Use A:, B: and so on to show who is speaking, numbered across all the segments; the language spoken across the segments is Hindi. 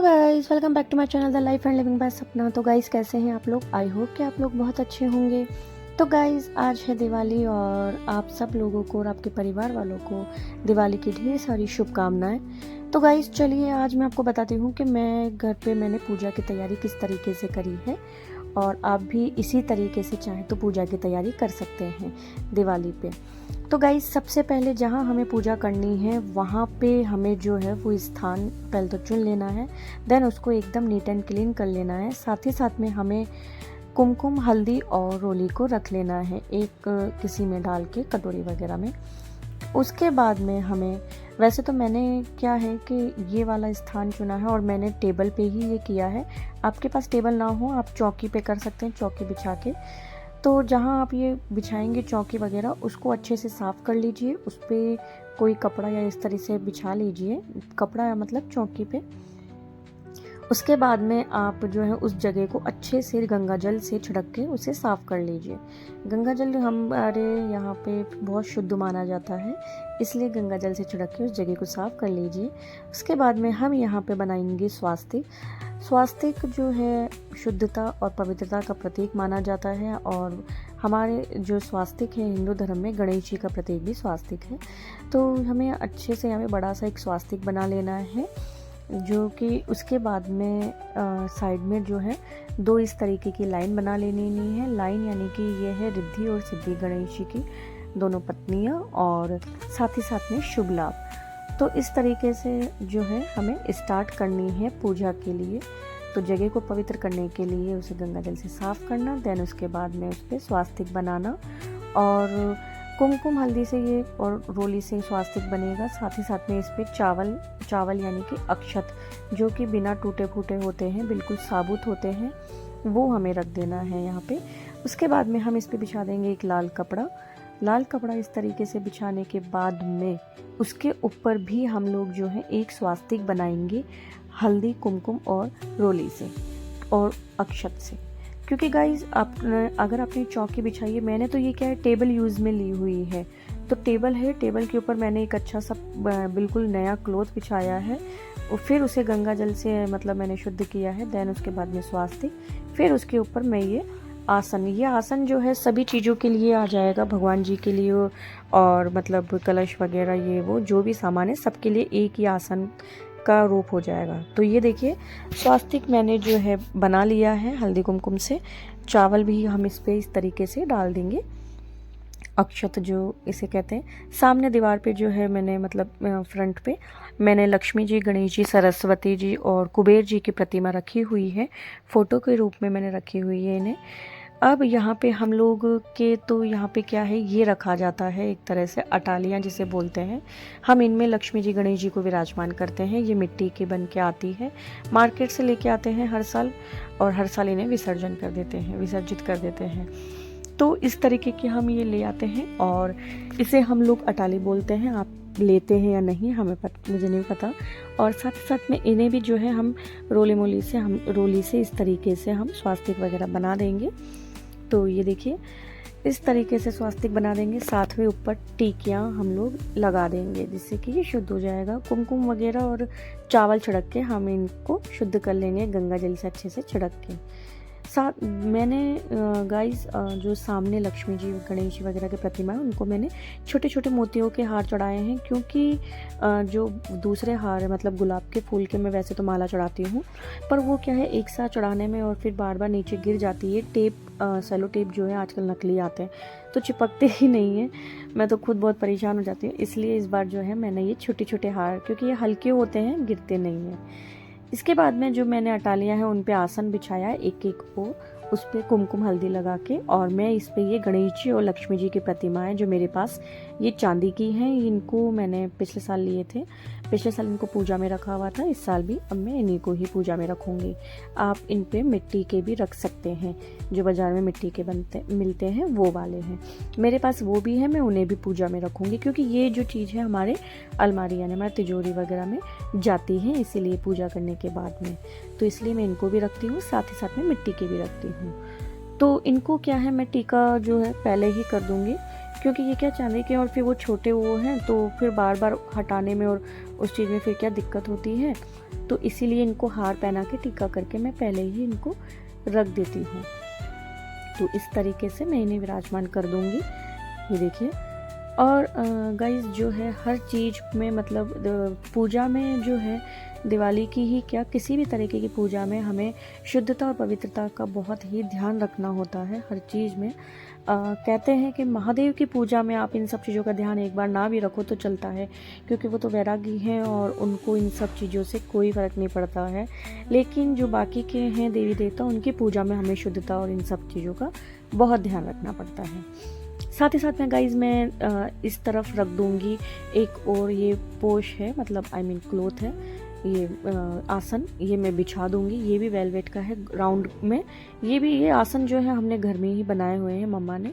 A: Hello guys, welcome back to my channel the life and living by Sapna. तो गाइस कैसे हैं आप लोग? आई होप कि आप लोग बहुत अच्छे होंगे। तो गाइस आज है दिवाली और आप सब लोगों को और आपके परिवार वालों को दिवाली की ढेर सारी शुभकामनाएं। तो गाइस चलिए आज मैं आपको बताती हूँ कि मैं घर पे मैंने पूजा की तैयारी किस तरीके से करी है और आप भी इसी तरीके से चाहें तो पूजा की तैयारी कर सकते हैं दिवाली पे। तो गाइस सबसे पहले जहाँ हमें पूजा करनी है वहाँ पे हमें जो है वो स्थान पहले तो चुन लेना है, देन उसको एकदम नीट एंड क्लीन कर लेना है। साथ ही साथ में हमें कुमकुम, हल्दी और रोली को रख लेना है एक किसी में डाल के, कटोरी वगैरह में। उसके बाद में हमें, वैसे तो मैंने क्या है कि ये वाला स्थान चुना है और मैंने टेबल पे ही ये किया है। आपके पास टेबल ना हो आप चौकी पे कर सकते हैं, चौकी बिछा के। तो जहाँ आप ये बिछाएंगे चौकी वगैरह, उसको अच्छे से साफ़ कर लीजिए। उस पर कोई कपड़ा या इस तरह से बिछा लीजिए, कपड़ा या मतलब चौकी पे। उसके बाद में आप जो है उस जगह को अच्छे से गंगा जल से छिड़क के उसे साफ़ कर लीजिए। गंगा जल हमारे यहाँ पे बहुत शुद्ध माना जाता है, इसलिए गंगा जल से छिड़क के उस जगह को साफ़ कर लीजिए। उसके बाद में हम यहाँ पे बनाएंगे स्वास्तिक। स्वास्तिक जो है शुद्धता और पवित्रता का प्रतीक माना जाता है और हमारे जो स्वास्तिक है हिंदू धर्म में गणेश जी का प्रतीक भी स्वास्तिक है। तो हमें अच्छे से हमें बड़ा सा एक स्वास्तिक बना लेना है, जो कि उसके बाद में साइड में जो है दो इस तरीके की लाइन बना लेनी नहीं है। लाइन यानी कि ये है रिद्धि और सिद्धि गणेश जी की दोनों पत्नियां और साथ ही साथ में शुभ लाभ। तो इस तरीके से जो है हमें स्टार्ट करनी है पूजा के लिए। तो जगह को पवित्र करने के लिए उसे गंगा जल से साफ़ करना, देन उसके बाद में उस पर स्वास्तिक बनाना और कुमकुम हल्दी से ये और रोली से स्वास्तिक बनेगा। साथ ही साथ में इस पर चावल यानी कि अक्षत, जो कि बिना टूटे फूटे होते हैं, बिल्कुल साबुत होते हैं, वो हमें रख देना है यहाँ पे। उसके बाद में हम इस पर बिछा देंगे एक लाल कपड़ा। लाल कपड़ा इस तरीके से बिछाने के बाद में उसके ऊपर भी हम लोग जो है एक स्वास्तिक बनाएंगे हल्दी, कुमकुम और रोली से और अक्षत से। क्योंकि गाइज आप अगर आपने चौकी बिछाई है, मैंने तो ये क्या है टेबल यूज़ में ली हुई है, तो टेबल है, टेबल के ऊपर मैंने एक अच्छा सा बिल्कुल नया क्लॉथ बिछाया है और फिर उसे गंगा जल से मतलब मैंने शुद्ध किया है। देन उसके बाद में स्वास्तिक, फिर उसके ऊपर मैं ये आसन जो है सभी चीज़ों के लिए आ जाएगा, भगवान जी के लिए और मतलब कलश वगैरह ये वो जो भी सामान है सबके लिए एक ही आसन का रूप हो जाएगा। तो ये देखिए स्वास्तिक मैंने जो है बना लिया है हल्दी कुमकुम से। चावल भी हम इस पे इस तरीके से डाल देंगे, अक्षत जो इसे कहते हैं। सामने दीवार पे जो है मैंने मतलब फ्रंट पे मैंने लक्ष्मी जी, गणेश जी, सरस्वती जी और कुबेर जी की प्रतिमा रखी हुई है, फ़ोटो के रूप में मैंने रखी हुई है इन्हें। अब यहाँ पे हम लोग के तो यहाँ पे क्या है, ये रखा जाता है एक तरह से अटालियाँ जिसे बोलते हैं। हम इनमें लक्ष्मी जी, गणेश जी को विराजमान करते हैं। ये मिट्टी की बन के आती है, मार्केट से लेके आते हैं हर साल और हर साल इन्हें विसर्जित कर देते हैं। तो इस तरीके के हम ये ले आते हैं और इसे हम लोग अटाली बोलते हैं। आप लेते हैं या नहीं मुझे नहीं पता। और साथ ही साथ में इन्हें भी जो है हम रोली से इस तरीके से हम स्वास्तिक वगैरह बना देंगे। तो ये देखिए इस तरीके से स्वास्तिक बना देंगे, साथ में ऊपर टिकियाँ हम लोग लगा देंगे जिससे कि ये शुद्ध हो जाएगा। कुमकुम वगैरह और चावल छिड़क के हम इनको शुद्ध कर लेंगे गंगा जल से अच्छे से छिड़क के। साथ मैंने गाइस जो सामने लक्ष्मी जी, गणेश जी वगैरह की प्रतिमा है उनको मैंने छोटे छोटे मोतियों के हार चढ़ाए हैं, क्योंकि जो दूसरे हार है मतलब गुलाब के फूल के मैं वैसे तो माला चढ़ाती हूँ, पर वो क्या है एक साथ चढ़ाने में और फिर बार बार नीचे गिर जाती है। सेलो टेप जो है आजकल नकली आते हैं तो चिपकते ही नहीं है, मैं तो खुद बहुत परेशान हो जाती हूँ। इसलिए इस बार जो है मैंने ये छोटे छोटे हार, क्योंकि ये हल्के होते हैं, गिरते नहीं हैं। इसके बाद में जो मैंने अटालियाँ हैं उन पे आसन बिछाया है एक एक को, उस पर कुमकुम हल्दी लगा के, और मैं इस पे ये गणेश जी और लक्ष्मी जी की प्रतिमा है जो मेरे पास ये चांदी की हैं। इनको मैंने पिछले साल लिए थे, पिछले साल इनको पूजा में रखा हुआ था, इस साल भी अब मैं इन्हीं को ही पूजा में रखूँगी। आप इन पे मिट्टी के भी रख सकते हैं, जो बाज़ार में मिट्टी के मिलते हैं वो वाले हैं, मेरे पास वो भी है, मैं उन्हें भी पूजा में रखूँगी। क्योंकि ये जो चीज़ है हमारे अलमारी यानी हमारे तिजोरी वगैरह में जाती है, इसीलिए पूजा करने के बाद में, तो इसलिए मैं इनको भी रखती हूँ, साथ ही साथ में मिट्टी के भी रखती हूँ। तो इनको क्या है मैं टीका जो है पहले ही कर दूँगी, क्योंकि ये क्या चांदी के और फिर वो छोटे वो हैं तो फिर बार बार हटाने में और उस चीज़ में फिर क्या दिक्कत होती है। तो इसीलिए इनको हार पहना के टीका करके मैं पहले ही इनको रख देती हूँ। तो इस तरीके से मैं इन्हें विराजमान कर दूँगी, ये देखिए। और गाइस जो है हर चीज़ में मतलब पूजा में जो है दिवाली की ही क्या किसी भी तरीके की पूजा में हमें शुद्धता और पवित्रता का बहुत ही ध्यान रखना होता है हर चीज़ में। कहते हैं कि महादेव की पूजा में आप इन सब चीज़ों का ध्यान एक बार ना भी रखो तो चलता है, क्योंकि वो तो वैरागी हैं और उनको इन सब चीज़ों से कोई फ़र्क नहीं पड़ता है। लेकिन जो बाकी के हैं देवी देवता, उनकी पूजा में हमें शुद्धता और इन सब चीज़ों का बहुत ध्यान रखना पड़ता है। साथ ही साथ में गाइज मैं इस तरफ रख दूँगी एक और ये पोश है, मतलब क्लोथ है, ये आसन ये मैं बिछा दूँगी। ये भी वेलवेट का है राउंड में। ये आसन जो है हमने घर में ही बनाए हुए हैं मम्मा ने,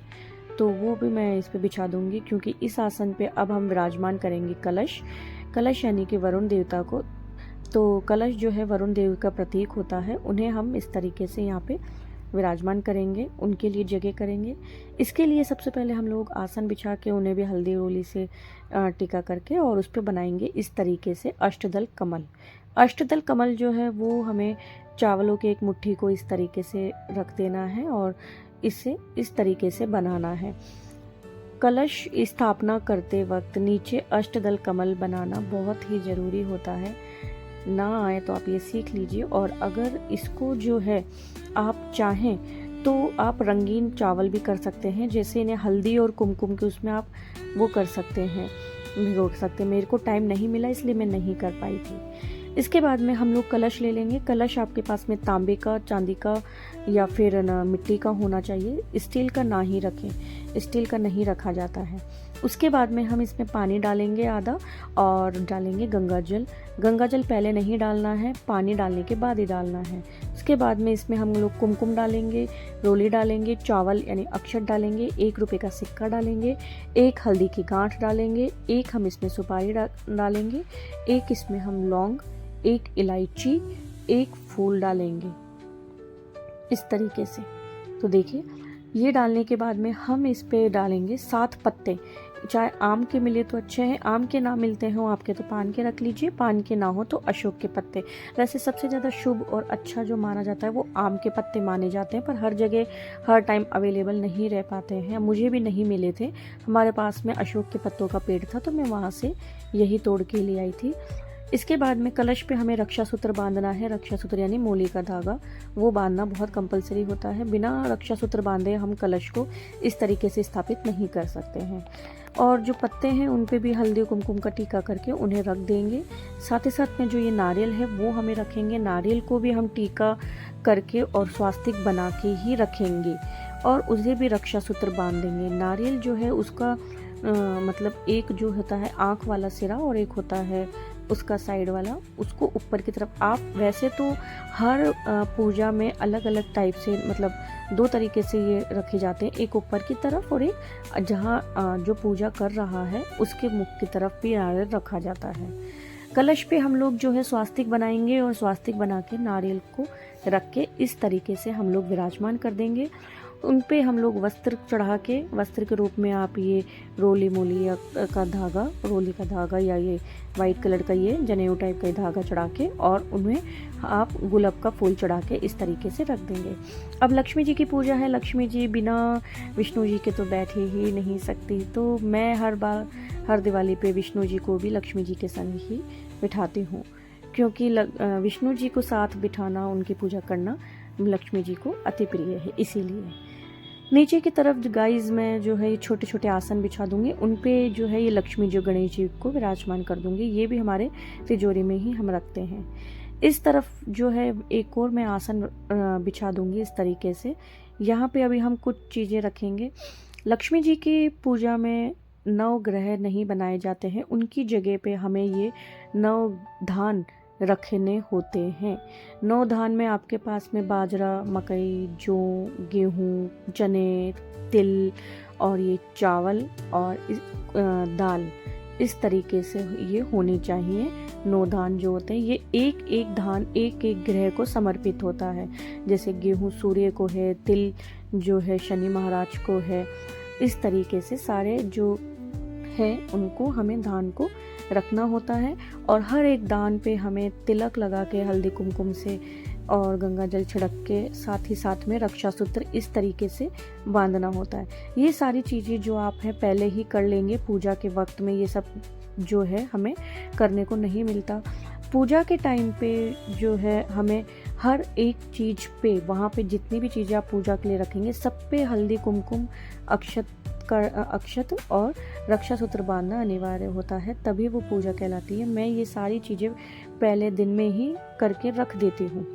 A: तो वो भी मैं इस पे बिछा दूँगी, क्योंकि इस आसन पे अब हम विराजमान करेंगे कलश यानी कि वरुण देवता को। तो कलश जो है वरुण देव का प्रतीक होता है, उन्हें हम इस तरीके से यहाँ पे विराजमान करेंगे, उनके लिए जगह करेंगे। इसके लिए सबसे पहले हम लोग आसन बिछा के उन्हें भी हल्दी रोली से टीका करके और उस पर बनाएंगे इस तरीके से अष्टदल कमल। अष्टदल कमल जो है वो हमें चावलों के एक मुट्ठी को इस तरीके से रख देना है और इसे इस तरीके से बनाना है। कलश स्थापना करते वक्त नीचे अष्टदल कमल बनाना बहुत ही ज़रूरी होता है। ना आए तो आप ये सीख लीजिए, और अगर इसको जो है आप चाहें तो आप रंगीन चावल भी कर सकते हैं, जैसे इन्हें हल्दी और कुमकुम के उसमें आप वो कर सकते हैं, भिगो सकते हैं। मेरे को टाइम नहीं मिला इसलिए मैं नहीं कर पाई थी। इसके बाद में हम लोग कलश ले लेंगे। कलश आपके पास में तांबे का, चांदी का या फिर मिट्टी का होना चाहिए। स्टील का ना ही रखें, स्टील का नहीं रखा जाता है। उसके बाद में हम इसमें पानी डालेंगे आधा, और डालेंगे गंगा जल। गंगा जल पहले नहीं डालना है, पानी डालने के बाद ही डालना है। उसके बाद में इसमें हम लोग कुमकुम डालेंगे, रोली डालेंगे, चावल यानी अक्षत डालेंगे, 1 रुपये का सिक्का डालेंगे, 1 हल्दी की गांठ डालेंगे, 1 हम इसमें सुपारी डालेंगे, 1 इसमें हम लौंग, 1 इलायची, 1 फूल डालेंगे इस तरीके से। तो देखिए ये डालने के बाद में हम इस पे डालेंगे 7 पत्ते। चाहे आम के मिले तो अच्छे हैं, आम के ना मिलते हो आपके तो पान के रख लीजिए, पान के ना हो तो अशोक के पत्ते। वैसे सबसे ज़्यादा शुभ और अच्छा जो माना जाता है वो आम के पत्ते माने जाते हैं, पर हर जगह हर टाइम अवेलेबल नहीं रह पाते हैं। मुझे भी नहीं मिले थे, हमारे पास में अशोक के पत्तों का पेड़ था तो मैं वहाँ से यही तोड़ के ले आई थी। इसके बाद में कलश पे हमें रक्षा सूत्र बांधना है। रक्षा सूत्र यानी मोली का धागा, वो बांधना बहुत कंपलसरी होता है। बिना रक्षा सूत्र बांधे हम कलश को इस तरीके से स्थापित नहीं कर सकते हैं। और जो पत्ते हैं उन पे भी हल्दी कुमकुम का टीका करके उन्हें रख देंगे। साथ ही साथ में जो ये नारियल है वो हमें रखेंगे। नारियल को भी हम टीका करके और स्वास्तिक बना के ही रखेंगे और उसे भी रक्षा सूत्र बांध देंगे। नारियल जो है उसका मतलब एक जो होता है आँख वाला सिरा और एक होता है उसका साइड वाला, उसको ऊपर की तरफ। आप वैसे तो हर पूजा में अलग अलग टाइप से मतलब 2 तरीके से ये रखे जाते हैं, एक ऊपर की तरफ और एक जहाँ जो पूजा कर रहा है उसके मुख की तरफ भी नारियल रखा जाता है। कलश पे हम लोग जो है स्वास्तिक बनाएंगे और स्वास्तिक बना के नारियल को रख के इस तरीके से हम लोग विराजमान कर देंगे। उन पे हम लोग वस्त्र चढ़ा के, वस्त्र के रूप में आप ये रोली मोली का धागा, रोली का धागा या ये वाइट कलर का ये जनेऊ टाइप का धागा चढ़ा के और उनमें आप गुलाब का फूल चढ़ा के इस तरीके से रख देंगे। अब लक्ष्मी जी की पूजा है, लक्ष्मी जी बिना विष्णु जी के तो बैठ ही नहीं सकती, तो मैं हर दिवाली पे विष्णु जी को भी लक्ष्मी जी के संग ही बिठाती हूँ, क्योंकि विष्णु जी को साथ बिठाना, उनकी पूजा करना लक्ष्मी जी को अति प्रिय है। इसीलिए नीचे की तरफ गाइस मैं जो है छोटे छोटे आसन बिछा दूंगी, उन पे जो है ये लक्ष्मी जी गणेश जी को विराजमान कर दूंगी। ये भी हमारे तिजोरी में ही हम रखते हैं। इस तरफ जो है एक और मैं आसन बिछा दूंगी इस तरीके से। यहाँ पे अभी हम कुछ चीज़ें रखेंगे। लक्ष्मी जी की पूजा में 9 ग्रह नहीं बनाए जाते हैं, उनकी जगह पे हमें ये 9 धान रखने होते हैं। 9 धान में आपके पास में बाजरा, मकई, जौ, गेहूँ, चने, तिल और ये चावल और दाल, इस तरीके से ये होनी चाहिए। 9 धान जो होते हैं ये एक एक धान एक एक ग्रह को समर्पित होता है। जैसे गेहूँ सूर्य को है, तिल जो है शनि महाराज को है। इस तरीके से सारे जो है उनको हमें धान को रखना होता है। और हर एक दान पे हमें तिलक लगा के हल्दी कुमकुम से और गंगा जल छिड़क के साथ ही साथ में रक्षा सूत्र इस तरीके से बांधना होता है। ये सारी चीज़ें जो आप हैं पहले ही कर लेंगे पूजा के वक्त में, ये सब जो है हमें करने को नहीं मिलता। पूजा के टाइम पे जो है हमें हर एक चीज़ पे, वहाँ पे जितनी भी चीज़ें आप पूजा के लिए रखेंगे सब पे हल्दी कुमकुम अक्षत और रक्षा सूत्र बांधना अनिवार्य होता है, तभी वो पूजा कहलाती है। मैं ये सारी चीज़ें पहले दिन में ही करके रख देती हूँ।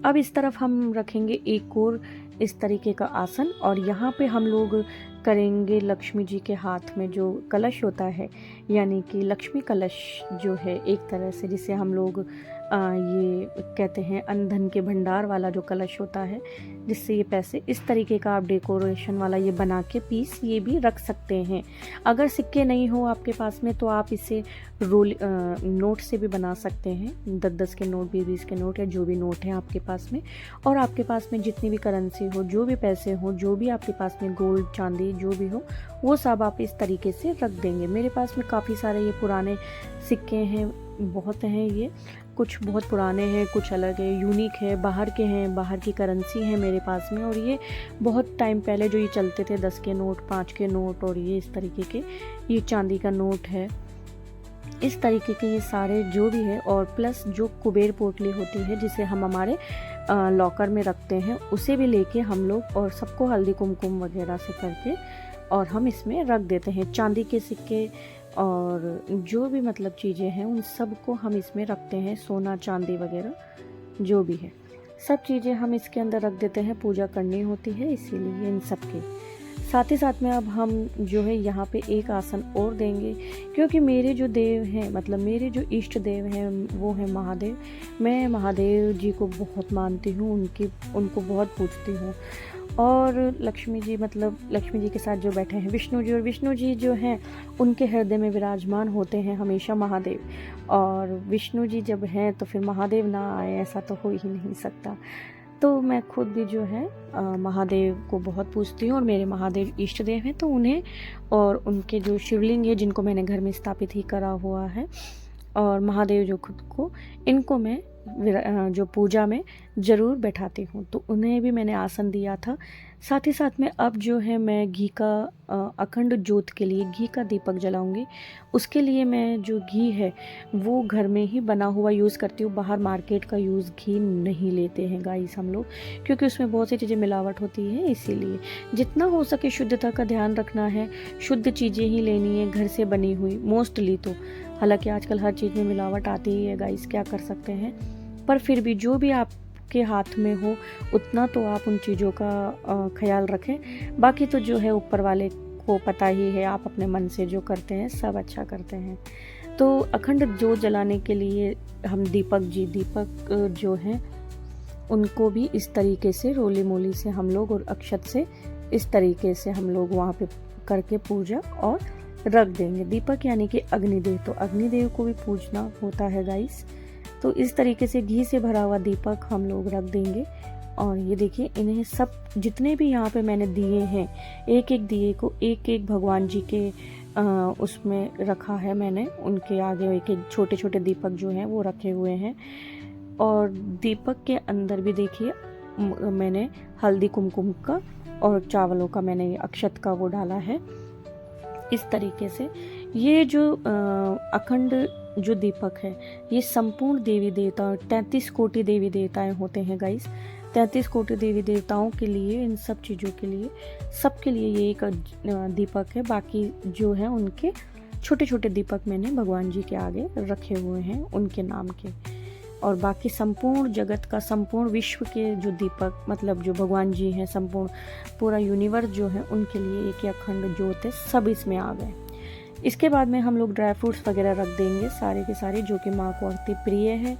A: अब इस तरफ हम रखेंगे एक और इस तरीके का आसन, और यहाँ पे हम लोग करेंगे लक्ष्मी जी के हाथ में जो कलश होता है, यानी कि लक्ष्मी कलश जो है एक तरह से, जिसे हम लोग ये कहते हैं अन्न धन के भंडार वाला जो कलश होता है, जिससे ये पैसे, इस तरीके का आप डेकोरेशन वाला ये बना के पीस ये भी रख सकते हैं। अगर सिक्के नहीं हो आपके पास में तो आप इसे नोट से भी बना सकते हैं, 10-10 के नोट, 20-20 के नोट, या जो भी नोट है आपके पास में। और आपके पास में जितनी भी करेंसी हो, जो भी पैसे हो, जो भी आपके पास में गोल्ड चांदी जो भी हो, वो सब आप इस तरीके से रख देंगे। मेरे पास में काफ़ी सारे ये पुराने सिक्के हैं, बहुत हैं, ये कुछ बहुत पुराने हैं, कुछ अलग है, यूनिक है, बाहर के हैं, बाहर की करेंसी है मेरे पास में। और ये बहुत टाइम पहले जो ये चलते थे, 10 के नोट, 5 के नोट, और ये इस तरीके के, ये चांदी का नोट है, इस तरीके के ये सारे जो भी है। और प्लस जो कुबेर पोटली होती है जिसे हम हमारे लॉकर में रखते हैं, उसे भी लेके हम लोग और सबको हल्दी कुमकुम वगैरह से करके और हम इसमें रख देते हैं। चांदी के सिक्के और जो भी मतलब चीज़ें हैं उन सब को हम इसमें रखते हैं, सोना चांदी वगैरह जो भी है सब चीज़ें हम इसके अंदर रख देते हैं। पूजा करनी होती है इसीलिए इन सब के साथ ही साथ में अब हम जो है यहाँ पे एक आसन और देंगे, क्योंकि मेरे जो देव हैं, मतलब मेरे जो इष्ट देव हैं वो हैं महादेव। मैं महादेव जी को बहुत मानती हूँ, उनको बहुत पूजती हूँ। और लक्ष्मी जी, मतलब लक्ष्मी जी के साथ जो बैठे हैं विष्णु जी, और विष्णु जी जो हैं उनके हृदय में विराजमान होते हैं हमेशा महादेव। और विष्णु जी जब हैं तो फिर महादेव ना आए ऐसा तो हो ही नहीं सकता। तो मैं खुद भी जो है महादेव को बहुत पूजती हूँ, और मेरे महादेव इष्ट देव हैं, तो उन्हें और उनके जो शिवलिंग है जिनको मैंने घर में स्थापित ही करा हुआ है, और महादेव जो खुद को, इनको मैं जो पूजा में ज़रूर बैठाती हूँ, तो उन्हें भी मैंने आसन दिया था। साथ ही साथ में अब जो है मैं घी का अखंड ज्योत के लिए घी का दीपक जलाऊंगी। उसके लिए मैं जो घी है वो घर में ही बना हुआ यूज़ करती हूँ, बाहर मार्केट का यूज़ घी नहीं लेते हैं गाइस हम लोग, क्योंकि उसमें बहुत सी चीज़ें मिलावट होती है। इसीलिए जितना हो सके शुद्धता का ध्यान रखना है, शुद्ध चीज़ें ही लेनी है, घर से बनी हुई मोस्टली तो। हालांकि आजकल हर चीज़ में मिलावट आती ही है गाइस, क्या कर सकते हैं, पर फिर भी जो भी आपके हाथ में हो उतना तो आप उन चीज़ों का ख्याल रखें। बाकी तो जो है ऊपर वाले को पता ही है, आप अपने मन से जो करते हैं सब अच्छा करते हैं। तो अखंड ज्योत जलाने के लिए हम दीपक जो हैं उनको भी इस तरीके से रोली मोली से हम लोग और अक्षत से इस तरीके से हम लोग वहाँ पे करके पूजा और रख देंगे। दीपक यानी कि अग्निदेव, तो अग्निदेव को भी पूजना होता है गाइस। तो इस तरीके से घी से भरा हुआ दीपक हम लोग रख देंगे। और ये देखिए, इन्हें सब जितने भी यहाँ पे मैंने दिए हैं, एक एक दिए को एक एक भगवान जी के उसमें रखा है मैंने, उनके आगे एक एक छोटे छोटे दीपक जो हैं वो रखे हुए हैं। और दीपक के अंदर भी देखिए मैंने हल्दी कुमकुम का और चावलों का मैंने अक्षत का वो डाला है इस तरीके से। ये जो अखंड जो दीपक है ये संपूर्ण देवी देवता 33 कोटि देवी देवताएं होते हैं गाइस। 33 कोटि देवी देवताओं के लिए, इन सब चीज़ों के लिए, सबके लिए ये एक दीपक है। बाकी जो है उनके छोटे छोटे दीपक मैंने भगवान जी के आगे रखे हुए हैं उनके नाम के। और बाकी संपूर्ण जगत का, संपूर्ण विश्व के जो दीपक, मतलब जो भगवान जी हैं, संपूर्ण पूरा यूनिवर्स जो है उनके लिए एक अखंड ज्योत है, सब इसमें आ गए। इसके बाद में हम लोग ड्राई फ्रूट्स वगैरह रख देंगे सारे के सारे, जो कि माँ को अति प्रिय है।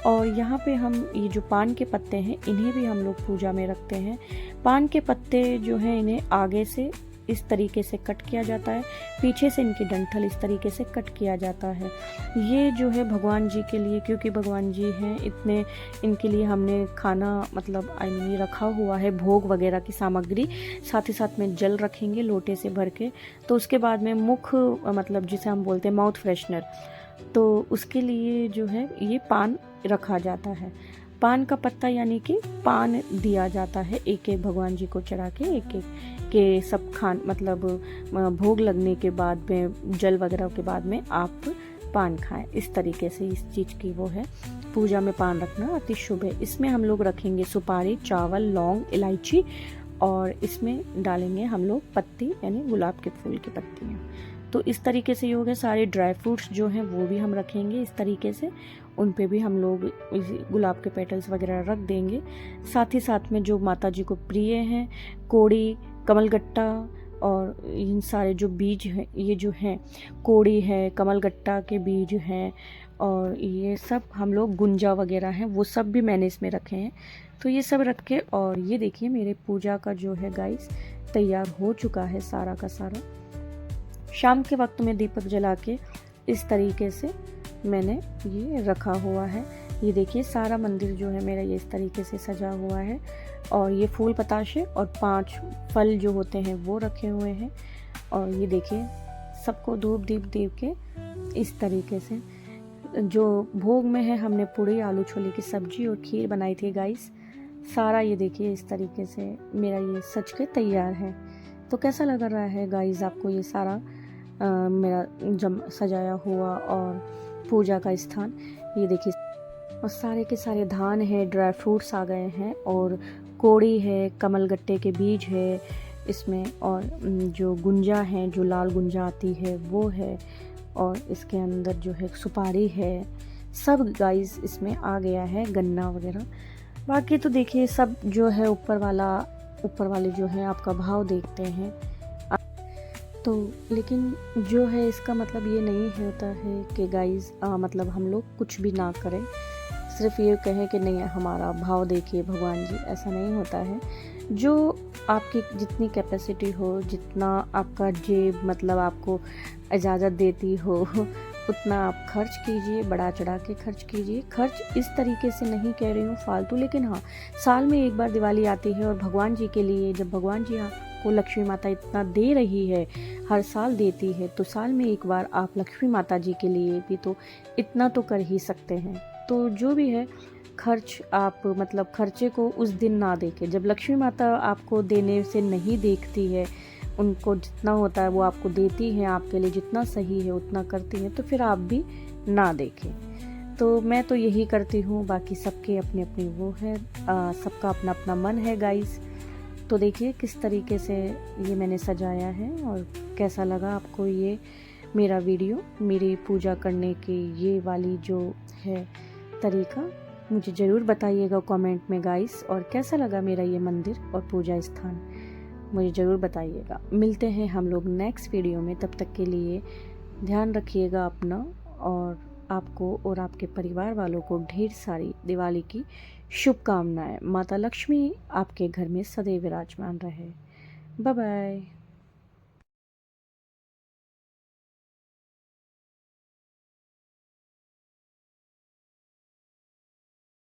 A: और यहाँ पे हम ये जो पान के पत्ते हैं इन्हें भी हम लोग पूजा में रखते हैं। पान के पत्ते जो हैं इन्हें आगे से इस तरीके से कट किया जाता है, पीछे से इनकी डंठल इस तरीके से कट किया जाता है। ये जो है भगवान जी के लिए, क्योंकि भगवान जी हैं इतने, इनके लिए हमने खाना मतलब ये रखा हुआ है, भोग वगैरह की सामग्री, साथ ही साथ में जल रखेंगे लोटे से भर के। तो उसके बाद में मुख, मतलब जिसे हम बोलते हैं माउथ फ्रेशनर, तो उसके लिए जो है ये पान रखा जाता है। पान का पत्ता यानी कि पान दिया जाता है एक एक भगवान जी को चढ़ा के, एक एक के सब खान मतलब भोग लगने के बाद में, जल वगैरह के बाद में आप पान खाएं। इस तरीके से इस चीज़ की वो है, पूजा में पान रखना अति शुभ है। इसमें हम लोग रखेंगे सुपारी, चावल, लौंग, इलायची और इसमें डालेंगे हम लोग पत्ती यानी गुलाब के फूल की पत्तियाँ। तो इस तरीके से ये हो गया। सारे ड्राई फ्रूट्स जो हैं वो भी हम रखेंगे इस तरीके से, उन पे भी हम लोग गुलाब के पेटल्स वगैरह रख देंगे। साथ ही साथ में जो माता जी को प्रिय हैं, कोड़ी, कमलगट्टा और इन सारे जो बीज हैं, ये जो हैं कोड़ी है, कमलगट्टा के बीज हैं और ये सब हम लोग गुंजा वगैरह हैं वो सब भी मैंने इसमें रखे हैं। तो ये सब रख के, और ये देखिए मेरे पूजा का जो है गाइस तैयार हो चुका है सारा का सारा। शाम के वक्त में दीपक जला के इस तरीके से मैंने ये रखा हुआ है। ये देखिए सारा मंदिर जो है मेरा ये इस तरीके से सजा हुआ है और ये फूल पताशे और 5 फल जो होते हैं वो रखे हुए हैं। और ये देखिए सबको धूप दीप देव के इस तरीके से जो भोग में है, हमने पूरी आलू छोले की सब्जी और खीर बनाई थी गाइस। सारा ये देखिए इस तरीके से मेरा ये सज के तैयार है। तो कैसा लग रहा है गाइस आपको ये सारा मेरा जम सजाया हुआ और पूजा का स्थान? ये देखिए और सारे के सारे धान है, ड्राई फ्रूट्स आ गए हैं और कोड़ी है, कमलगट्टे के बीज है इसमें, और जो गुंजा है, जो लाल गुंजा आती है वो है, और इसके अंदर जो है सुपारी है, सब गाइस इसमें आ गया है, गन्ना वगैरह। बाकी तो देखिए सब जो है ऊपर वाले जो है आपका भाव देखते हैं। तो लेकिन जो है इसका मतलब ये नहीं होता है कि गाइस मतलब हम लोग कुछ भी ना करें, सिर्फ ये कहें कि नहीं हमारा भाव देखिए भगवान जी, ऐसा नहीं होता है। जो आपकी जितनी कैपेसिटी हो, जितना आपका जेब मतलब आपको इजाज़त देती हो उतना आप खर्च कीजिए, बढ़ा चढ़ा के खर्च कीजिए। खर्च इस तरीके से नहीं कह रही हूँ फालतू, लेकिन हाँ साल में एक बार दिवाली आती है और भगवान जी के लिए, जब भगवान जी आपको लक्ष्मी माता इतना दे रही है, हर साल देती है, तो साल में एक बार आप लक्ष्मी माता जी के लिए भी तो इतना तो कर ही सकते हैं। तो जो भी है खर्च आप मतलब खर्चे को उस दिन ना देखें, जब लक्ष्मी माता आपको देने से नहीं देखती है, उनको जितना होता है वो आपको देती हैं, आपके लिए जितना सही है उतना करती हैं, तो फिर आप भी ना देखें। तो मैं तो यही करती हूँ, बाकी सबके अपनी अपनी वो है, सबका अपना अपना मन है गाइस। तो देखिए किस तरीके से ये मैंने सजाया है और कैसा लगा आपको ये मेरा वीडियो, मेरी पूजा करने की ये वाली जो है तरीका, मुझे ज़रूर बताइएगा कमेंट में गाइस। और कैसा लगा मेरा ये मंदिर और पूजा स्थान, मुझे ज़रूर बताइएगा। मिलते हैं हम लोग नेक्स्ट वीडियो में, तब तक के लिए ध्यान रखिएगा अपना, और आपको और आपके परिवार वालों को ढेर सारी दिवाली की शुभकामनाएं। माता लक्ष्मी आपके घर में सदैव विराजमान रहे। Bye bye.